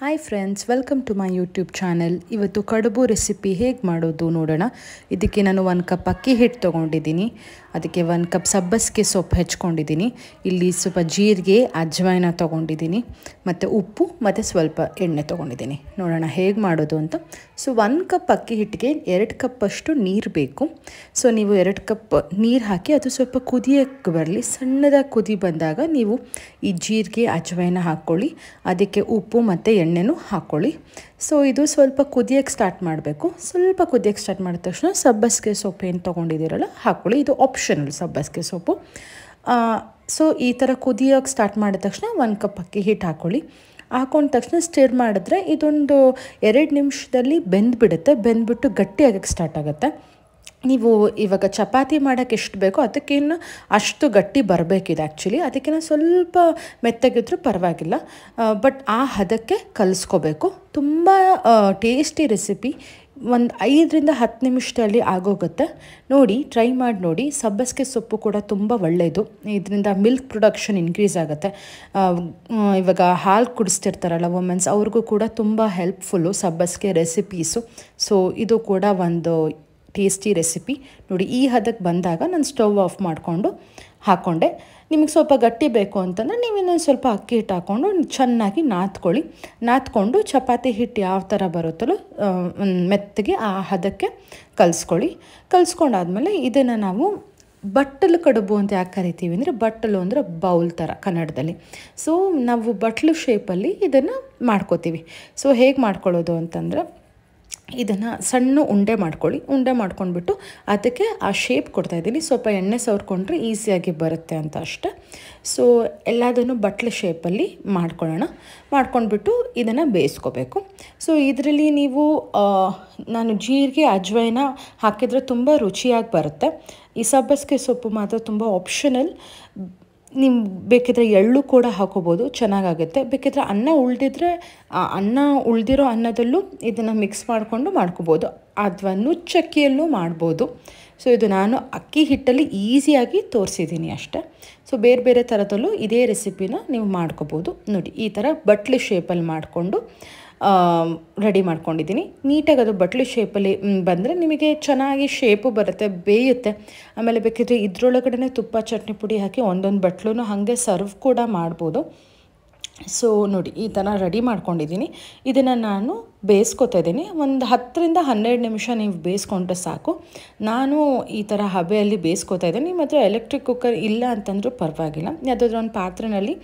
Hi friends, welcome to my YouTube channel. ಇವತ್ತು ಕಡುಬು recipe ಹೇಗೆ ಮಾಡೋದು ನೋಡೋಣ. ಇದಕ್ಕೆ ನಾನು 1 ಕಪ್ ಅಕ್ಕಿ ಹಿಟ್ಟು ತೊಗೊಂಡಿದ್ದೀನಿ. ಅದಕ್ಕೆ 1 ಕಪ್ ಸಬ್ಬಸಿಗೆ ಸೊಪ್ಪು ಹೆಚ್ಕೊಂಡಿದ್ದೀನಿ. ಇಲ್ಲಿ ಸ್ವಲ್ಪ ಜೀರಿಗೆ, ಅಜ್ವಾಯಿನ ತೊಗೊಂಡಿದ್ದೀನಿ, ಮತ್ತು ಉಪ್ಪು ಮತ್ತು ಸ್ವಲ್ಪ ಎಣ್ಣೆ ತೊಗೊಂಡಿದ್ದೀನಿ. ನೋಡೋಣ ಹೇಗೆ ಮಾಡೋದು ಅಂತ. ಸೊ 1 ಕಪ್ ಅಕ್ಕಿ ಹಿಟ್ಟಿಗೆ 2 ಕಪ್ಪಷ್ಟು ನೀರು ಬೇಕು. ಸೊ ನೀವು 2 ಕಪ್ ನೀರು ಹಾಕಿ ಅದು ಸ್ವಲ್ಪ ಕುದಿಯೋಕ್ಕೆ ಬರಲಿ. ಸಣ್ಣದಾಗಿ ಕುದಿ ಬಂದಾಗ ನೀವು ಈ ಜೀರಿಗೆ, ಅಜ್ವಾಯಿನ ಹಾಕ್ಕೊಳ್ಳಿ. ಅದಕ್ಕೆ ಉಪ್ಪು ಮತ್ತು ಎಣ್ಣೆನೂ ಹಾಕ್ಕೊಳ್ಳಿ. ಸೊ ಇದು ಸ್ವಲ್ಪ ಕುದಿಯೋಕ್ಕೆ ಸ್ಟಾರ್ಟ್ ಮಾಡಬೇಕು. ಸ್ವಲ್ಪ ಕುದಿಯೋಕ್ಕೆ ಸ್ಟಾರ್ಟ್ ಮಾಡಿದ ತಕ್ಷಣ ಸಬ್ಬಸಿಗೆ ಸೊಪ್ಪು ಏನು ತೊಗೊಂಡಿದ್ದೀರಲ್ಲ ಹಾಕ್ಕೊಳ್ಳಿ. ಇದು ಆಪ್ಷನಲ್ ಸಬ್ಬಸಿಗೆ ಸೊಪ್ಪು. ಸೊ ಈ ಥರ ಕುದಿಯೋಕ್ಕೆ ಸ್ಟಾರ್ಟ್ ಮಾಡಿದ ತಕ್ಷಣ 1 ಕಪ್ ಅಕ್ಕಿ ಹಿಟ್ಟು ಹಾಕ್ಕೊಳ್ಳಿ. ಹಾಕೊಂಡ ತಕ್ಷಣ ಸ್ಟಿರ್ ಮಾಡಿದ್ರೆ ಇದೊಂದು 2 ನಿಮಿಷದಲ್ಲಿ ಬೆಂದುಬಿಡುತ್ತೆ. ಬೆಂದ್ಬಿಟ್ಟು ಗಟ್ಟಿಯಾಗಕ್ಕೆ ಸ್ಟಾರ್ಟ್ ಆಗುತ್ತೆ. ನೀವು ಇವಾಗ ಚಪಾತಿ ಮಾಡೋಕ್ಕೆ ಎಷ್ಟು ಬೇಕೋ ಅದಕ್ಕಿಂತ ಅಷ್ಟು ಗಟ್ಟಿ ಬರಬೇಕಿದೆ ಆ್ಯಕ್ಚುಲಿ. ಅದಕ್ಕಿಂತ ಸ್ವಲ್ಪ ಮೆತ್ತಗಿದ್ರೂ ಪರವಾಗಿಲ್ಲ. ಬಟ್ ಆ ಹದಕ್ಕೆ ಕಲಿಸ್ಕೋಬೇಕು. ತುಂಬ ಟೇಸ್ಟಿ ರೆಸಿಪಿ. ಒಂದು 5ರಿಂದ 10 ನಿಮಿಷದಲ್ಲಿ ಆಗೋಗುತ್ತೆ. ನೋಡಿ, ಟ್ರೈ ಮಾಡಿ ನೋಡಿ. ಸಬ್ಬಸಿಗೆ ಸೊಪ್ಪು ಕೂಡ ತುಂಬ ಒಳ್ಳೆಯದು. ಇದರಿಂದ ಮಿಲ್ಕ್ ಪ್ರೊಡಕ್ಷನ್ ಇನ್ಕ್ರೀಸ್ ಆಗುತ್ತೆ. ಇವಾಗ ಹಾಲು ಕುಡಿಸ್ತಿರ್ತಾರಲ್ಲ ವುಮೆನ್ಸ್, ಅವ್ರಿಗೂ ಕೂಡ ತುಂಬ ಹೆಲ್ಪ್ಫುಲ್ಲು ಸಬ್ಬಸಿಗೆ ರೆಸಿಪೀಸು. ಸೊ ಇದು ಕೂಡ ಒಂದು ಟೇಸ್ಟಿ ರೆಸಿಪಿ. ನೋಡಿ, ಈ ಹದಕ್ಕೆ ಬಂದಾಗ ನಾನು ಸ್ಟವ್ ಆಫ್ ಮಾಡಿಕೊಂಡು ಹಾಕ್ಕೊಂಡೆ. ನಿಮಗೆ ಸ್ವಲ್ಪ ಗಟ್ಟಿ ಬೇಕು ಅಂತಂದರೆ ನೀವು ಇನ್ನೊಂದು ಸ್ವಲ್ಪ ಅಕ್ಕಿ ಹಿಟ್ಟು ಹಾಕ್ಕೊಂಡು ಚೆನ್ನಾಗಿ ನಾದ್ಕೊಂಡು ಚಪಾತಿ ಹಿಟ್ಟು ಯಾವ ಥರ ಬರುತ್ತಲ್ಲೋ ಮೆತ್ತಗೆ ಆ ಹದಕ್ಕೆ ಕಲಿಸ್ಕೊಂಡಾದ್ಮೇಲೆ ಇದನ್ನು ನಾವು ಬಟ್ಟಲು ಕಡುಬು ಅಂತ ಯಾಕೆ ಕರಿತೀವಿ ಅಂದರೆ, ಬಟ್ಟಲು ಅಂದರೆ ಬೌಲ್ ಥರ ಕನ್ನಡದಲ್ಲಿ. ಸೊ ನಾವು ಬಟ್ಲು ಶೇಪಲ್ಲಿ ಇದನ್ನು ಮಾಡ್ಕೋತೀವಿ. ಸೊ ಹೇಗೆ ಮಾಡ್ಕೊಳ್ಳೋದು ಅಂತಂದರೆ, ಇದನ್ನು ಸಣ್ಣ ಉಂಡೆ ಮಾಡ್ಕೊಂಡ್ಬಿಟ್ಟು ಅದಕ್ಕೆ ಆ ಶೇಪ್ ಕೊಡ್ತಾಯಿದ್ದೀನಿ. ಸ್ವಲ್ಪ ಎಣ್ಣೆ ಸವರ್ಕೊಂಡ್ರೆ ಈಸಿಯಾಗಿ ಬರುತ್ತೆ ಅಂತ ಅಷ್ಟೆ. ಸೊ ಎಲ್ಲದನ್ನು ಬಟ್ಲು ಶೇಪಲ್ಲಿ ಮಾಡ್ಕೊಂಡ್ಬಿಟ್ಟು ಇದನ್ನು ಬೇಯಿಸ್ಕೋಬೇಕು. ಸೊ ಇದರಲ್ಲಿ ನೀವು ನಾನು ಜೀರಿಗೆ, ಅಜ್ವಾಯಿನ ಹಾಕಿದರೆ ತುಂಬ ರುಚಿಯಾಗಿ ಬರುತ್ತೆ. ಈ ಸಬ್ಬಸಿಗೆ ಸೊಪ್ಪು ಮಾತ್ರ ತುಂಬ ಆಪ್ಷನಲ್. ನೀವು ಬೇಕಿದ್ರೆ ಎಳ್ಳು ಕೂಡ ಹಾಕೋಬೋದು, ಚೆನ್ನಾಗಾಗುತ್ತೆ. ಬೇಕಿದ್ರೆ ಅನ್ನ ಉಳಿದಿರೋ ಅನ್ನದಲ್ಲೂ ಇದನ್ನು ಮಿಕ್ಸ್ ಮಾಡ್ಕೋಬೋದು, ಅಥವಾ ನುಚ್ಚಕ್ಕಿಯಲ್ಲೂ ಮಾಡ್ಬೋದು. ಸೊ ಇದು ನಾನು ಅಕ್ಕಿ ಹಿಟ್ಟಲ್ಲಿ ಈಸಿಯಾಗಿ ತೋರಿಸಿದ್ದೀನಿ ಅಷ್ಟೆ. ಸೊ ಬೇರೆ ಬೇರೆ ಥರದಲ್ಲೂ ಇದೇ ರೆಸಿಪಿನ ನೀವು ಮಾಡ್ಕೋಬೋದು. ನೋಡಿ, ಈ ಥರ ಬಟ್ಲು ಶೇಪಲ್ಲಿ ಮಾಡಿಕೊಂಡು ರೆಡಿ ಮಾಡ್ಕೊಂಡಿದ್ದೀನಿ. ನೀಟಾಗಿ ಅದು ಬಟ್ಲು ಶೇಪಲ್ಲಿ ಬಂದರೆ ನಿಮಗೆ ಚೆನ್ನಾಗಿ ಶೇಪು ಬರುತ್ತೆ, ಬೇಯುತ್ತೆ. ಆಮೇಲೆ ಬೇಕಿದ್ರೆ ಇದರೊಳಗಡೆ ತುಪ್ಪ, ಚಟ್ನಿ ಪುಡಿ ಹಾಕಿ ಒಂದೊಂದು ಬಟ್ಲೂ ಹಾಗೆ ಸರ್ವ್ ಕೂಡ ಮಾಡ್ಬೋದು. ಸೊ ನೋಡಿ, ಈ ಥರ ರೆಡಿ ಮಾಡ್ಕೊಂಡಿದ್ದೀನಿ. ಇದನ್ನು ನಾನು ಬೇಯಿಸ್ಕೊತಾ ಇದ್ದೀನಿ. ಒಂದು 10ರಿಂದ 12 ನಿಮಿಷ ನೀವು ಬೇಯಿಸ್ಕೊಂಡ್ರೆ ಸಾಕು. ನಾನು ಈ ಥರ ಹಬೆಯಲ್ಲಿ ಬೇಯಿಸ್ಕೊತಾ ಇದ್ದೀನಿ. ನಿಮ್ಮ ಹತ್ರ ಎಲೆಕ್ಟ್ರಿಕ್ ಕುಕ್ಕರ್ ಇಲ್ಲ ಅಂತಂದ್ರೂ ಪರವಾಗಿಲ್ಲ. ಯಾವುದಾದ್ರೂ ಒಂದು ಪಾತ್ರೆಯಲ್ಲಿ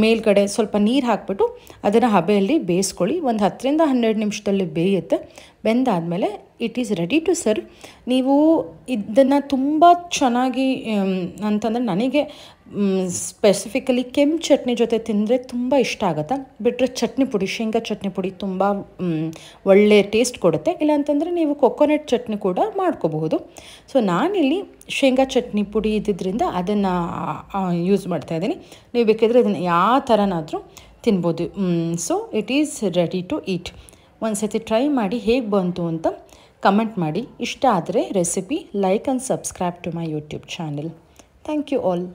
ಮೇಲ್ಗಡೆ ಸ್ವಲ್ಪ ನೀರು ಹಾಕ್ಬಿಟ್ಟು ಅದನ್ನು ಹಬೆಯಲ್ಲಿ ಬೇಯಿಸ್ಕೊಳ್ಳಿ. ಒಂದು 10ರಿಂದ 12 ನಿಮಿಷದಲ್ಲಿ ಬೇಯುತ್ತೆ. ಬೆಂದಾದಮೇಲೆ it is ready to serve. ನೀವು ಇದನ್ನು ತುಂಬ ಚೆನ್ನಾಗಿ ಅಂತಂದರೆ, ನನಗೆ ಸ್ಪೆಸಿಫಿಕಲಿ ಕೆಂಪು ಚಟ್ನಿ ಜೊತೆ ತಿಂದರೆ ತುಂಬ ಇಷ್ಟ ಆಗುತ್ತೆ. ಬಿಟ್ಟರೆ ಚಟ್ನಿ ಪುಡಿ, ಶೇಂಗಾ ಚಟ್ನಿ ಪುಡಿ ತುಂಬ ಒಳ್ಳೆ ಟೇಸ್ಟ್ ಕೊಡುತ್ತೆ. ಇಲ್ಲಾಂತಂದರೆ ನೀವು ಕೊಕೊನಟ್ ಚಟ್ನಿ ಕೂಡ ಮಾಡ್ಕೋಬಹುದು. ಸೊ ನಾನಿಲ್ಲಿ ಶೇಂಗಾ ಚಟ್ನಿ ಪುಡಿ ಇದ್ದಿದ್ದರಿಂದ ಅದನ್ನು ಯೂಸ್ ಮಾಡ್ತಾಯಿದ್ದೀನಿ. ನೀವು ಬೇಕಿದ್ರೆ ಇದನ್ನು ಯಾವ ಥರನಾದರೂ ತಿನ್ಬೋದು. So it is ready to eat. ಒಂದು ಸತಿ ಟ್ರೈ ಮಾಡಿ ಹೇಗೆ ಬಂತು ಅಂತ ಕಮೆಂಟ್ ಮಾಡಿ. ಇಷ್ಟ ಆದರೆ recipe like and subscribe to my YouTube channel. Thank you all.